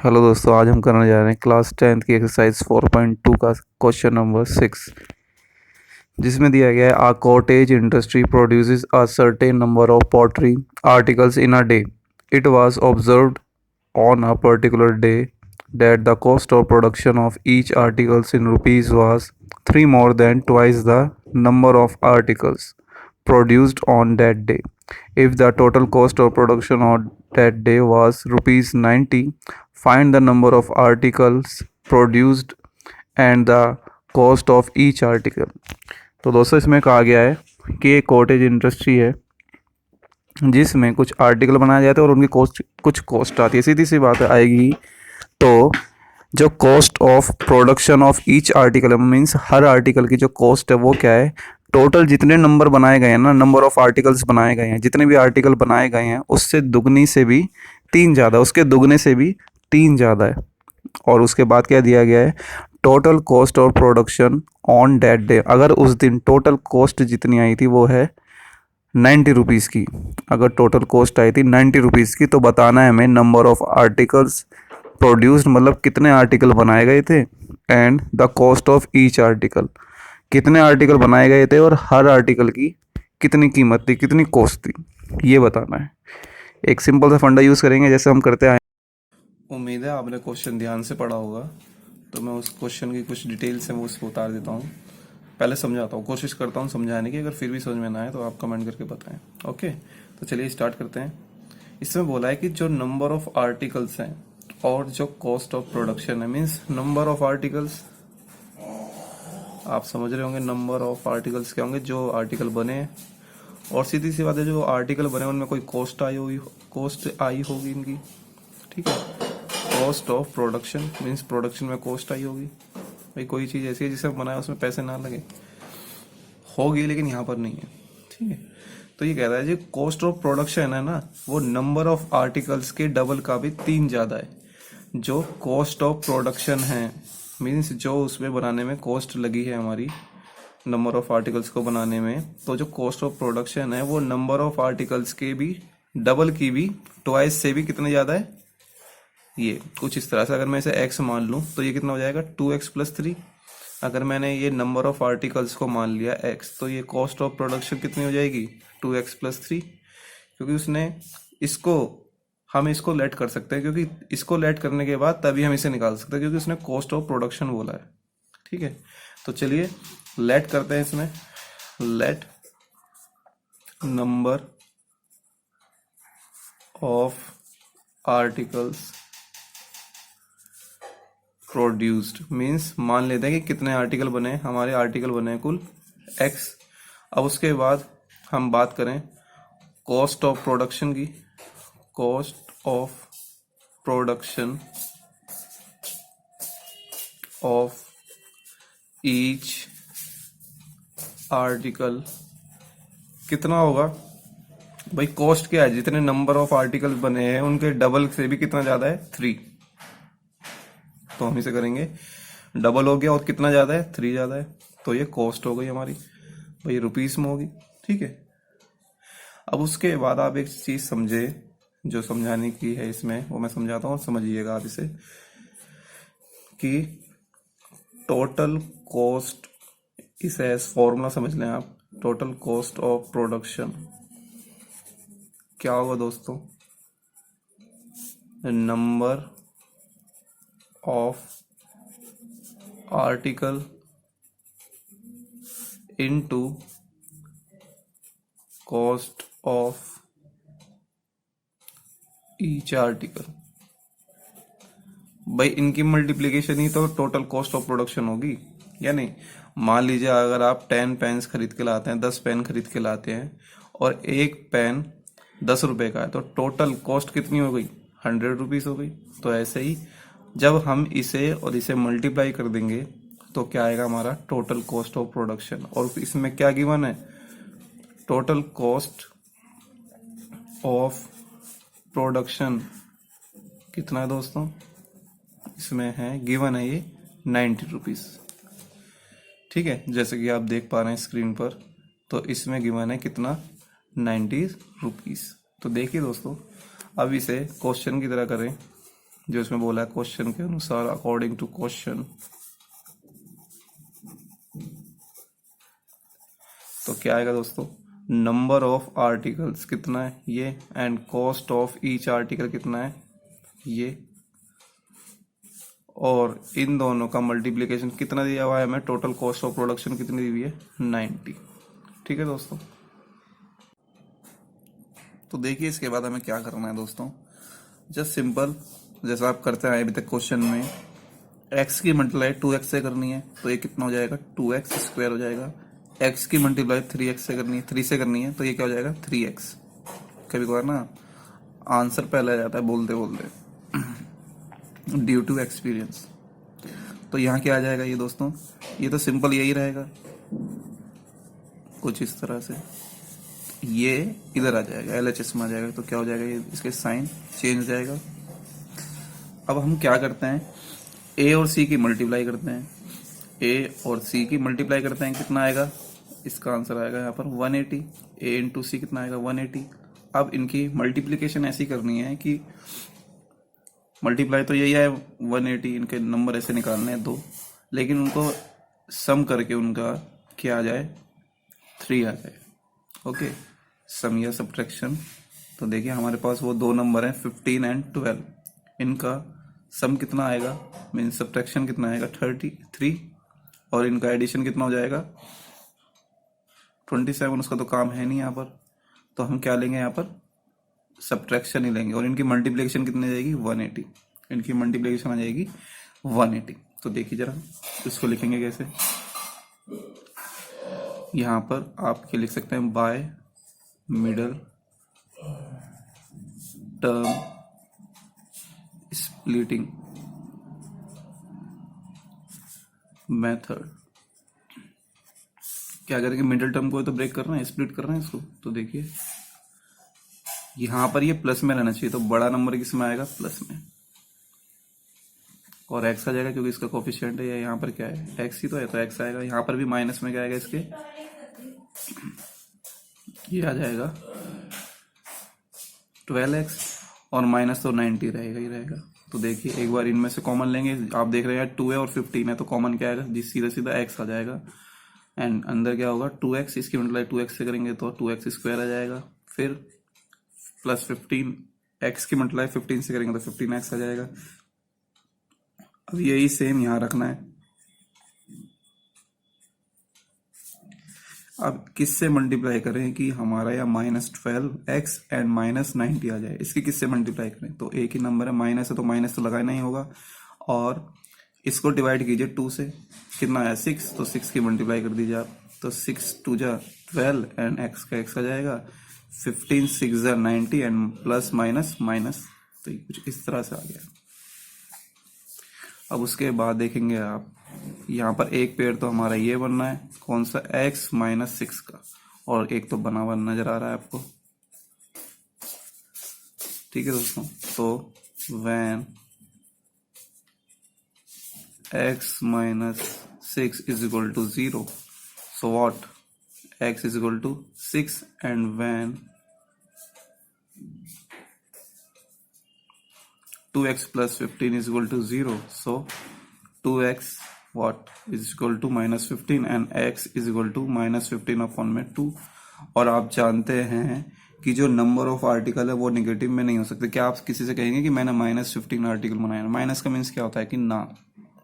Hello दोस्तों, आज हम करने जा रहे हैं क्लास 10th की एक्सरसाइज 4.2 का क्वेश्चन नंबर 6, जिसमें दिया गया है a cottage industry produces a certain number of pottery articles in a day. It was observed on a particular day that the cost of production of each articles in rupees was 3 more than twice the number of articles produced on that day. If the total cost of production on that day was rupees 90, find the number of articles produced and the cost of each article. तो दोस्तों इसमें कहा गया है कि एक cottage industry है जिसमें कुछ आर्टिकल बनाए जाते हैं और उनकी कुछ कॉस्ट आती है। सीधी सी बात आएगी तो जो cost of production of each article means her article की जो कॉस्ट है वो क्या है, टोटल जितने नंबर बनाए गए हैं ना, नंबर ऑफ आर्टिकल्स बनाए गए हैं, जितने भी आर्टिकल बनाए गए हैं उससे दुगनी से भी 3 ज़्यादा, उसके दुगने से भी 3 ज़्यादा है। और उसके बाद क्या दिया गया है, total cost of production on that day. अगर उस दिन टोटल कॉस्ट जितनी आई थी वो है 90 रुपीज़ की। अगर टोटल कॉस्ट आई थी 90 रुपीज़ की तो बताना है हमें नंबर ऑफ आर्टिकल्स प्रोड्यूस्ड, मतलब कितने आर्टिकल बनाए गए थे, and the cost of each article, कितने आर्टिकल बनाए गए थे और हर आर्टिकल की कितनी कीमत थी, कितनी कॉस्ट थी, ये बताना है। एक सिंपल सा फंडा यूज़ करेंगे जैसे हम करते आए। उम्मीद है आपने क्वेश्चन ध्यान से पढ़ा होगा, तो मैं उस क्वेश्चन की कुछ डिटेल्स हैं वो उसको उतार देता हूँ। पहले समझाता हूँ, कोशिश करता हूँ समझाने की, अगर फिर भी समझ में ना आए तो आप कमेंट करके बताएं। ओके, तो चलिए स्टार्ट करते हैं। इसमें बोला है कि जो नंबर ऑफ आर्टिकल्स हैं और जो कॉस्ट ऑफ प्रोडक्शन है, मीन्स नंबर ऑफ आर्टिकल्स, आप समझ रहे होंगे नंबर ऑफ आर्टिकल्स क्या होंगे, जो आर्टिकल बने, और सीधी सी बात है जो आर्टिकल बने उनमें कोई कॉस्ट आई होगी इनकी, ठीक है। Cost of production means production में कॉस्ट आई होगी, भाई कोई चीज ऐसी है जिसे बनाया उसमें पैसे ना लगे, होगी लेकिन यहाँ पर नहीं है, ठीक है। तो ये कह रहा है जो कॉस्ट ऑफ प्रोडक्शन है ना, वो नंबर ऑफ आर्टिकल्स के डबल का भी 3 ज्यादा है। जो कॉस्ट ऑफ प्रोडक्शन है मीन्स जो उसमें बनाने में कॉस्ट लगी है हमारी, नंबर ऑफ आर्टिकल्स को बनाने में, तो जो कॉस्ट ऑफ प्रोडक्शन है वो नंबर ऑफ आर्टिकल्स के भी डबल की भी ट्वाइस से भी कितने ज्यादा है, ये कुछ इस तरह से। अगर मैं इसे x मान लूं तो ये कितना हो जाएगा 2x + 3। अगर मैंने ये नंबर ऑफ आर्टिकल्स को मान लिया x, तो ये कॉस्ट ऑफ प्रोडक्शन कितनी हो जाएगी 2x + 3, क्योंकि उसने इसको, हम इसको लेट कर सकते हैं, क्योंकि इसको लेट करने के बाद तभी हम इसे निकाल सकते हैं, क्योंकि उसने कॉस्ट ऑफ प्रोडक्शन बोला है, ठीक है। तो चलिए लेट करते हैं इसमें, let number of articles produced means मान लेते हैं कि कितने आर्टिकल बने, हमारे आर्टिकल बने हैं कुल x। अब उसके बाद हम बात करें कॉस्ट ऑफ प्रोडक्शन की, cost of production of each article कितना होगा, भाई कॉस्ट क्या है, जितने नंबर ऑफ आर्टिकल बने हैं उनके डबल से भी कितना ज्यादा है 3, तो हम इसे करेंगे डबल हो गया और कितना ज्यादा है 3 ज्यादा है, तो ये कॉस्ट हो गई हमारी, भाई रुपीस में होगी, ठीक है। अब उसके बाद आप एक चीज समझे, जो समझाने की है इसमें वो मैं समझाता हूँ, समझिएगा आप इसे, कि टोटल कॉस्ट, इसे एज फॉर्मूला समझ लें आप, टोटल कॉस्ट ऑफ प्रोडक्शन क्या होगा दोस्तों, number of article into cost of each article. भाई इनकी मल्टीप्लीकेशन ही तो टोटल कॉस्ट ऑफ प्रोडक्शन होगी, या नहीं। मान लीजिए अगर आप 10 पेन्स खरीद के लाते हैं, 10 पेन खरीद के लाते हैं और एक पेन 10 रुपए का है, तो टोटल कॉस्ट कितनी हो गई 100 रुपीज हो गई। तो ऐसे ही जब हम इसे और इसे मल्टीप्लाई कर देंगे तो क्या आएगा हमारा टोटल कॉस्ट ऑफ प्रोडक्शन, और इसमें क्या गिवन है, टोटल कॉस्ट ऑफ प्रोडक्शन कितना है दोस्तों, इसमें है गिवन है ये 90 रुपीज, ठीक है। जैसे कि आप देख पा रहे हैं स्क्रीन पर, तो इसमें गिवन है कितना 90 रुपीज। तो देखिए दोस्तों, अब इसे क्वेश्चन की तरह करें, जो इसमें बोला है क्वेश्चन के अनुसार, अकॉर्डिंग टू क्वेश्चन। तो क्या आएगा दोस्तों, नंबर ऑफ आर्टिकल्स कितना है ये, and cost of each article कितना है ये, और इन दोनों का मल्टीप्लिकेशन कितना दिया हुआ है हमें, टोटल कॉस्ट ऑफ प्रोडक्शन कितनी दी हुई है, 90। ठीक है दोस्तों। तो देखिए इसके बाद हमें क्या करना है दोस्तों, जस्ट सिंपल जैसा आप करते हैं अभी तक क्वेश्चन में, x की मल्टीप्लाई 2x से करनी है तो ये कितना हो जाएगा, 2x स्क्वायर हो जाएगा। x की मल्टीप्लाई 3x से करनी है, 3 से करनी है तो ये क्या हो जाएगा, 3x। कभी कभार ना आंसर पहले आ जाता है बोलते बोलते ड्यू टू एक्सपीरियंस। तो यहाँ क्या आ जाएगा ये दोस्तों, ये तो सिंपल यही रहेगा कुछ इस तरह से, ये इधर आ जाएगा LHS में आ जाएगा, तो क्या हो जाएगा, ये इसके साइन चेंज हो जाएगा। अब हम क्या करते हैं, a और c की मल्टीप्लाई करते हैं, a और c की मल्टीप्लाई करते हैं, कितना आएगा, इसका आंसर आएगा यहाँ पर 180। a इंटू सी कितना आएगा, 180। अब इनकी मल्टीप्लिकेशन ऐसी करनी है कि मल्टीप्लाई तो यही है 180, इनके नंबर ऐसे निकालने हैं दो, लेकिन उनको सम करके उनका क्या आ जाए, 3 आ जाए। ओके, सम या सब्ट्रैक्शन। तो देखिए हमारे पास वो दो नंबर हैं 15 एंड 12, इनका सम कितना आएगा, मीन सब्ट्रैक्शन कितना आएगा 33, और इनका एडिशन कितना हो जाएगा 27। उसका तो काम है नहीं यहाँ पर, तो हम क्या लेंगे यहाँ पर, सब्ट्रैक्शन ही लेंगे, और इनकी मल्टीप्लिकेशन कितनी जाएगी, 180। इनकी मल्टीप्लिकेशन आ जाएगी 180। तो देखिए जरा इसको लिखेंगे कैसे, यहाँ पर आप क्या लिख सकते हैं, by middle term splitting method. क्या करेंगे, मिडिल टर्म को तो ब्रेक करना है, स्प्लिट करना है इसको। तो देखिए यहां पर ये प्लस में रहना चाहिए, तो बड़ा नंबर किस में आएगा, प्लस में, और x आ जाएगा क्योंकि इसका कोफिशिएंट है, यहाँ पर क्या है, x ही तो है, तो x आएगा। यहाँ पर भी माइनस में क्या आएगा इसके, ये आ जाएगा 12x, और माइनस तो 90 रहेगा ही रहेगा। तो देखिए एक बार इनमें से कॉमन लेंगे, आप देख रहे हैं 2 है और 15 है, तो कॉमन क्या आएगा, जिस सीधा सीधा x आ जाएगा, एंड अंदर क्या होगा 2x, इसकी मल्टीप्लाई 2x से करेंगे तो 2x स्क्वायर आ जाएगा, फिर प्लस 15, x की मल्टीप्लाई 15 से करेंगे तो 15x आ जाएगा। अब यही सेम यहाँ रखना है। अब किससे मल्टीप्लाई करें कि हमारा यहाँ -12x एंड -90 आ जाए, इसकी किससे मल्टीप्लाई करें, तो एक ही नंबर है, माइनस है तो माइनस तो लगाना ही होगा, और इसको डिवाइड कीजिए 2 से, कितना आया 6, तो 6 की मल्टीप्लाई कर दीजिए आप, तो 6 2 जा 12 एंड x का x आ जाएगा 15, 6 जा 90 एंड प्लस माइनस माइनस, तो ये कुछ इस तरह से आ गया। अब उसके बाद देखेंगे आप, यहाँ पर एक पेड़ तो हमारा ये बनना है, कौन सा, x -6 का, और एक तो बना हुआ नजर आ रहा है आपको। ठीक है दोस्तों, तो when x -6 is equal to 0, so what, x is equal to 6, and when 2x plus 15 is equal to 0, so 2x what is equal to -15 and x is equal to -15 upon में 2। और आप जानते हैं कि जो नंबर ऑफ आर्टिकल है वो negative में नहीं हो सकते। क्या आप किसी से कहेंगे कि मैंने -15 आर्टिकल बनाया, माइनस का मीन्स क्या होता है कि ना,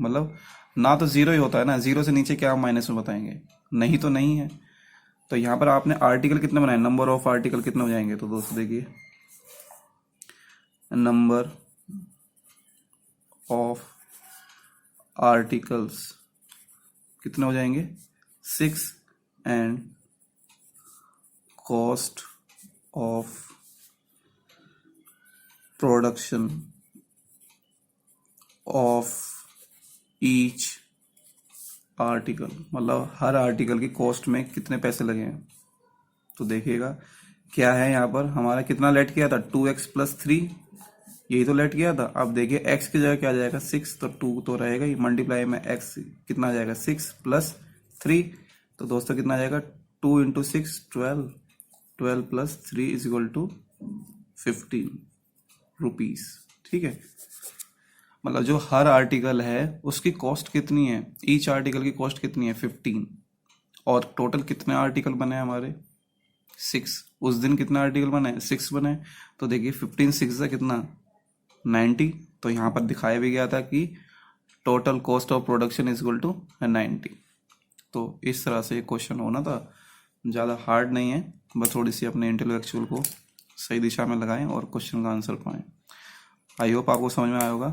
मतलब ना तो जीरो ही होता है ना, जीरो से नीचे क्या आप माइनस में बताएंगे, नहीं तो नहीं है। तो यहाँ पर आपने आर्टिकल कितने बनाए, नंबर ऑफ आर्टिकल कितने हो जाएंगे, तो दोस्तों देखिए नंबर ऑफ आर्टिकल्स कितने हो जाएंगे 6, and cost of production of each article, मतलब हर आर्टिकल की कॉस्ट में कितने पैसे लगे हैं। तो देखिएगा क्या है यहाँ पर, हमारा कितना लेट किया था 2x + 3, यही तो लेट किया था। अब देखिए x की जगह क्या आ जाएगा 6, तो 2 तो रहेगा ही, मल्टीप्लाई में x कितना आ जाएगा 6 + 3, तो दोस्तों कितना आ जाएगा 2 × 6 12, 12 + 3 = 15 रुपीज। ठीक है, मतलब जो हर आर्टिकल है उसकी कॉस्ट कितनी है, ईच आर्टिकल की कॉस्ट कितनी है 15, और टोटल कितने आर्टिकल बने हैं हमारे 6। उस दिन कितने आर्टिकल बने 6 बने। तो देखिए 15 6 से कितना 90। तो यहाँ पर दिखाया भी गया था कि total cost of production is equal to 90। तो इस तरह से क्वेश्चन होना था, ज़्यादा हार्ड नहीं है, बस थोड़ी सी अपने इंटेलेक्चुअल को सही दिशा में लगाएं और क्वेश्चन का आंसर पाएं। आई होप आपको समझ में आया होगा।